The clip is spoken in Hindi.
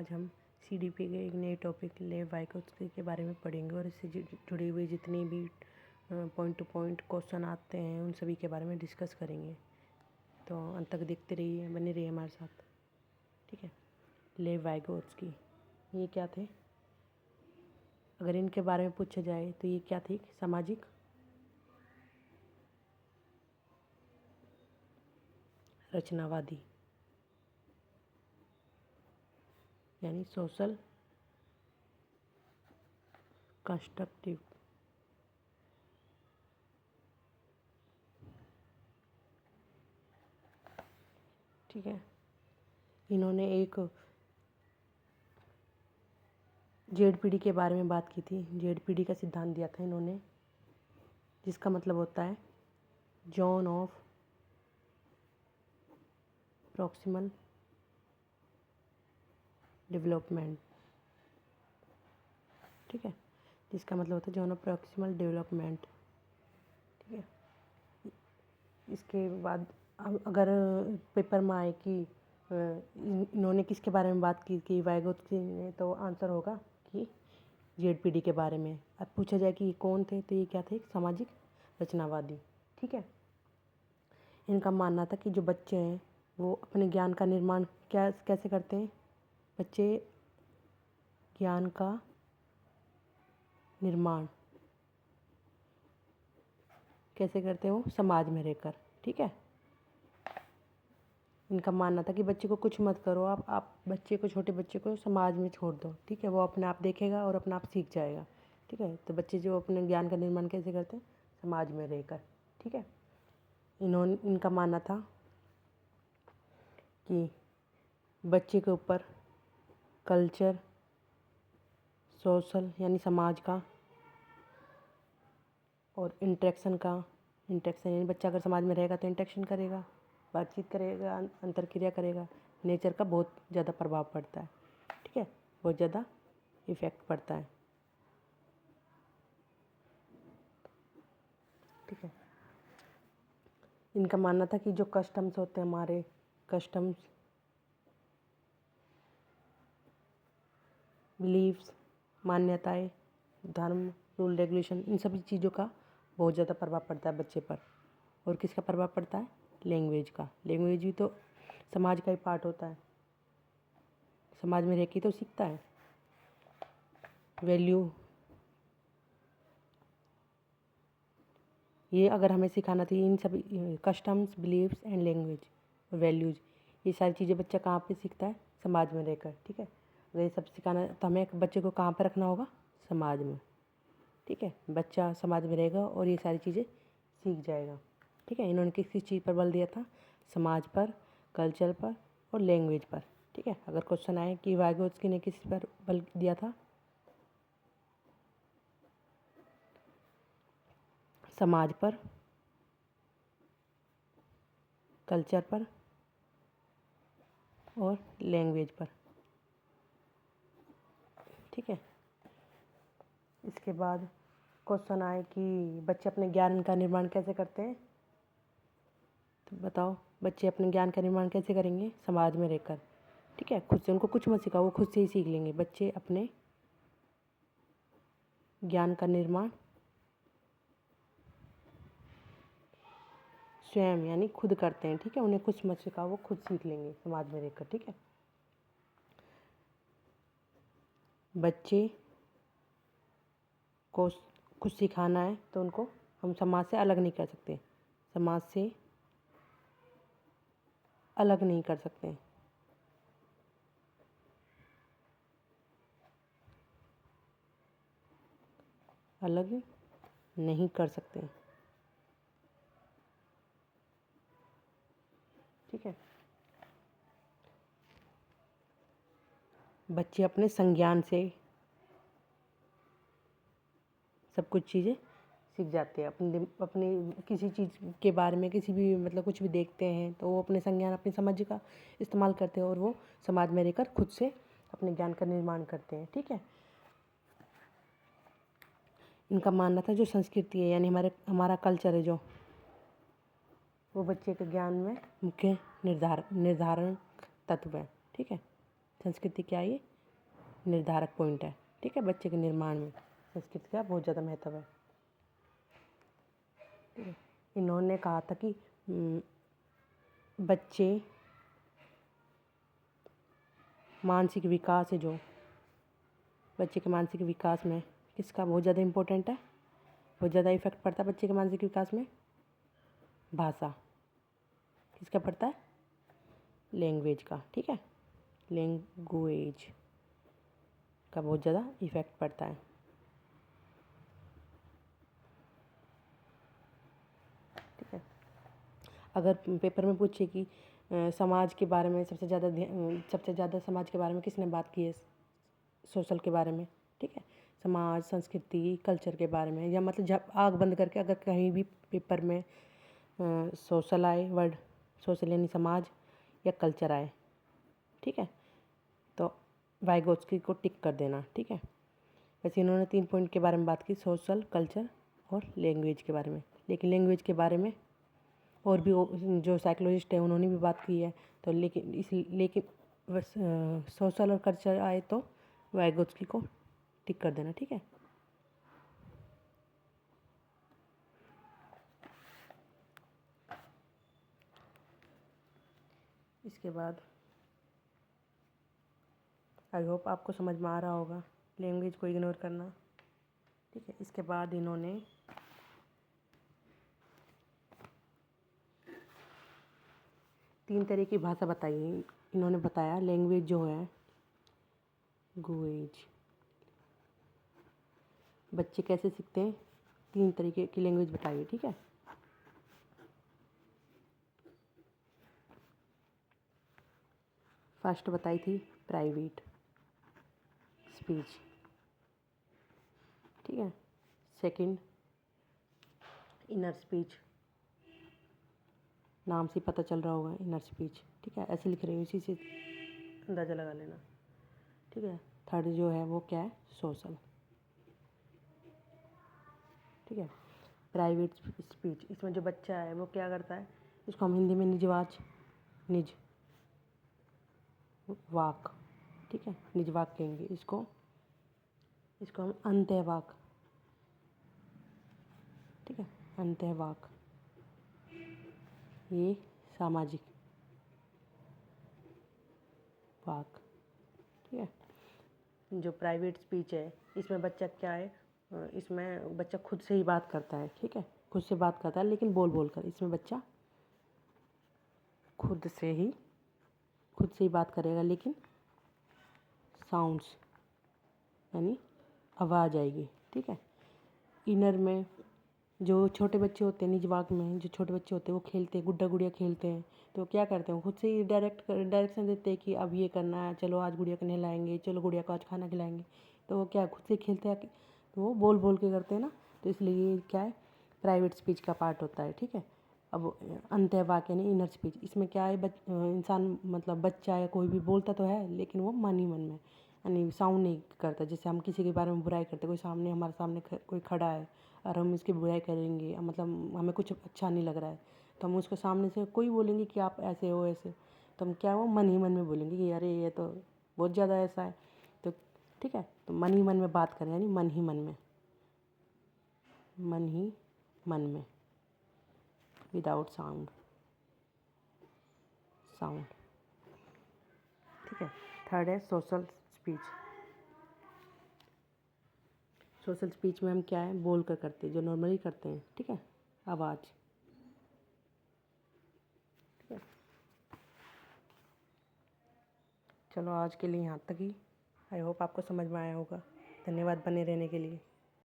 आज हम CDP के एक नए टॉपिक लेव वाइकोत्स्की के बारे में पढ़ेंगे और इससे जुड़ी हुई जितनी भी पॉइंट टू पॉइंट क्वेश्चन आते हैं उन सभी के बारे में डिस्कस करेंगे। तो अंत तक देखते रहिए, बने रहिए हमारे साथ। ठीक है। लेव वाइकोत्स्की ये क्या थे? अगर इनके बारे में पूछा जाए तो ये क्या थी? सामाजिक रचनावादी यानी सोशल कंस्ट्रक्टिव। ठीक है। इन्होंने एक ZPD के बारे में बात की थी। ZPD का सिद्धांत दिया था इन्होंने, जिसका मतलब होता है जोन ऑफ प्रॉक्सिमल डेवलपमेंट। ठीक है, जिसका मतलब होता है जोन ऑफ प्रॉक्सिमल डेवलपमेंट। ठीक है। इसके बाद अगर पेपर में आए कि इन्होंने किसके बारे में बात की कि वाइगोत्स्की ने, तो आंसर होगा कि ZPD के बारे में। अब पूछा जाए कि ये कौन थे, तो ये क्या थे? सामाजिक रचनावादी। ठीक है। इनका मानना था कि जो बच्चे हैं वो अपने ज्ञान का निर्माण कैसे करते हैं? बच्चे ज्ञान का निर्माण कैसे करते हैं? वो समाज में रहकर। ठीक है। इनका मानना था कि बच्चे को कुछ मत करो, आप बच्चे को, छोटे बच्चे को समाज में छोड़ दो। ठीक है, वो अपने आप देखेगा और अपने आप सीख जाएगा। ठीक है। तो बच्चे जो अपने ज्ञान का निर्माण कैसे करते हैं? समाज में रहकर। ठीक है। इनका मानना था कि बच्चे के ऊपर कल्चर, सोशल यानी समाज का, और इंटरेक्शन यानी बच्चा अगर समाज में रहेगा तो इंटरेक्शन करेगा, बातचीत करेगा, अंतरक्रिया करेगा। नेचर का बहुत ज़्यादा प्रभाव पड़ता है। ठीक है, बहुत ज़्यादा इफ़ेक्ट पड़ता है। ठीक है। इनका मानना था कि जो कस्टम्स होते हैं हमारे, कस्टम्स, बिलीव्स, मान्यताएं, धर्म, रूल रेगुलेशन, इन सभी चीज़ों का बहुत ज़्यादा प्रभाव पड़ता है बच्चे पर। और किसका प्रभाव पड़ता है? लैंग्वेज का। लैंग्वेज भी तो समाज का ही पार्ट होता है। समाज में रह के तो सीखता है। वैल्यू, ये अगर हमें सिखाना था, इन सभी customs, beliefs and language, values, ये सारी चीज़ें बच्चा कहाँ पे सीखता है? समाज में रहकर। ठीक है। अगर ये सब सिखाना तो हमें बच्चे को कहाँ पर रखना होगा? समाज में। ठीक है। बच्चा समाज में रहेगा और ये सारी चीज़ें सीख जाएगा। ठीक है। इन्होंने किस किस चीज़ पर बल दिया था? समाज पर, कल्चर पर और लैंग्वेज पर। ठीक है। अगर क्वेश्चन आए कि वाइगोत्स्की ने किस पर बल दिया था? समाज पर, कल्चर पर और लैंग्वेज पर। ठीक है। इसके बाद क्वेश्चन आए कि बच्चे अपने ज्ञान का निर्माण कैसे करते हैं? तो बताओ, बच्चे अपने ज्ञान का निर्माण कैसे करेंगे? समाज में रहकर। ठीक है। खुद से उनको कुछ मत सिखाओ, वो खुद से ही सीख लेंगे। बच्चे अपने ज्ञान का निर्माण स्वयं यानी खुद करते हैं। ठीक है। उन्हें कुछ मत सिखाओ, वो खुद सीख लेंगे समाज में रहकर। ठीक है। बच्चे को कुछ सिखाना है तो उनको हम समाज से अलग नहीं कर सकते। समाज से अलग नहीं कर सकते। अलग नहीं कर सकते। ठीक है। बच्चे अपने संज्ञान से सब कुछ चीज़ें सीख जाते हैं। अपने किसी चीज़ के बारे में, किसी भी मतलब कुछ भी देखते हैं तो वो अपने संज्ञान, अपनी समझ का इस्तेमाल करते हैं और वो समाज में रहकर खुद से अपने ज्ञान का निर्माण करते हैं। ठीक है। इनका मानना था जो संस्कृति है यानी हमारा कल्चर है, जो वो बच्चे के ज्ञान में मुख्य निर्धारण तत्व है। ठीक है। संस्कृति क्या है? ये निर्धारक पॉइंट है, ठीक है। बच्चे के निर्माण में संस्कृति का बहुत ज़्यादा महत्व है, ठीक है। इन्होंने कहा था कि बच्चे मानसिक विकास है, जो बच्चे के मानसिक विकास में किसका बहुत ज़्यादा इम्पोर्टेंट है, बहुत ज़्यादा इफेक्ट पड़ता है बच्चे के मानसिक विकास में। भाषा किसका पड़ता है, लैंग्वेज का, ठीक है। लैंग्वेज का बहुत ज़्यादा इफेक्ट पड़ता है, ठीक है। अगर पेपर में पूछे कि समाज के बारे में सबसे ज़्यादा समाज के बारे में किसने बात की है, सोशल के बारे में, ठीक है। समाज, संस्कृति, कल्चर के बारे में, या मतलब जब आँख बंद करके अगर कहीं भी पेपर में सोशल आए वर्ड, सोशल यानी समाज, या कल्चर आए, ठीक है, तो वाइगोत्स्की को टिक कर देना, ठीक है। वैसे इन्होंने 3 पॉइंट के बारे में बात की, सोशल, कल्चर और लैंग्वेज के बारे में। लेकिन लैंग्वेज के बारे में और भी जो साइकोलॉजिस्ट है उन्होंने भी बात की है, तो लेकिन सोशल और कल्चर आए तो वाइगोत्स्की को टिक कर देना, ठीक है। इसके बाद आई होप आपको समझ में आ रहा होगा, लैंग्वेज को इग्नोर करना, ठीक है। इसके बाद इन्होंने तीन तरह की भाषा बताई है। इन्होंने बताया लैंग्वेज जो है, गुएज, बच्चे कैसे सीखते हैं, 3 तरीके की लैंग्वेज बताई है, ठीक है। फर्स्ट बताई थी प्राइवेट स्पीच, ठीक है। सेकंड इनर स्पीच, नाम से पता चल रहा होगा इनर स्पीच, ठीक है, ऐसे लिख रही हूँ, इसी से अंदाज़ा लगा लेना, ठीक है। थर्ड जो है वो क्या है, सोशल, ठीक है। प्राइवेट स्पीच, इसमें जो बच्चा है वो क्या करता है, इसको हम हिंदी में निजवाच, निज वाक, ठीक है, निज वाक कहेंगे इसको हम अंतःवाक, ठीक है, अंतःवाक। ये सामाजिक वाक, ठीक है। जो प्राइवेट स्पीच है इसमें बच्चा क्या है, इसमें बच्चा खुद से ही बात करता है, ठीक है, खुद से बात करता है लेकिन बोल कर। इसमें बच्चा खुद से ही बात करेगा, लेकिन साउंड्स यानी आवाज़ आएगी, ठीक है। इनर में जो छोटे बच्चे होते हैं, निजवाक में जो छोटे बच्चे होते हैं वो खेलते हैं, गुड्डा गुड़िया खेलते हैं, तो क्या करते हैं, खुद से ही डायरेक्शन देते हैं कि अब ये करना है, चलो आज गुड़िया को नहलाएंगे, चलो गुड़िया को आज खाना खिलाएंगे, तो वो क्या खुद से खेलते हैं, तो वो बोल के करते हैं ना, तो इसलिए ये क्या है, प्राइवेट स्पीच का पार्ट होता है, ठीक है। अब अंतःवाक यानी इनर स्पीच, इसमें क्या है, इंसान मतलब बच्चा या कोई भी बोलता तो है लेकिन वो मन ही मन में, यानी साउंड नहीं करता। जैसे हम किसी के बारे में बुराई करते, कोई सामने हमारे सामने कोई खड़ा है और हम इसकी बुराई करेंगे, मतलब हमें कुछ अच्छा नहीं लग रहा है, तो हम उसको सामने से कोई बोलेंगे कि आप ऐसे हो ऐसे, तो हम क्या वो मन ही मन में बोलेंगे कि अरे ये तो बहुत ज़्यादा ऐसा है, तो ठीक है। तो मन ही मन में बात करें, यानी मन ही मन में, मन ही मन में, विदाउट साउंड, ठीक है। थर्ड है सोशल स्पीच। सोशल स्पीच में हम क्या है, बोल कर करते हैं, जो नॉर्मली करते हैं, ठीक है, आवाज़, ठीक है। चलो आज के लिए यहाँ तक ही। आई होप आपको समझ में आया होगा। धन्यवाद बने रहने के लिए।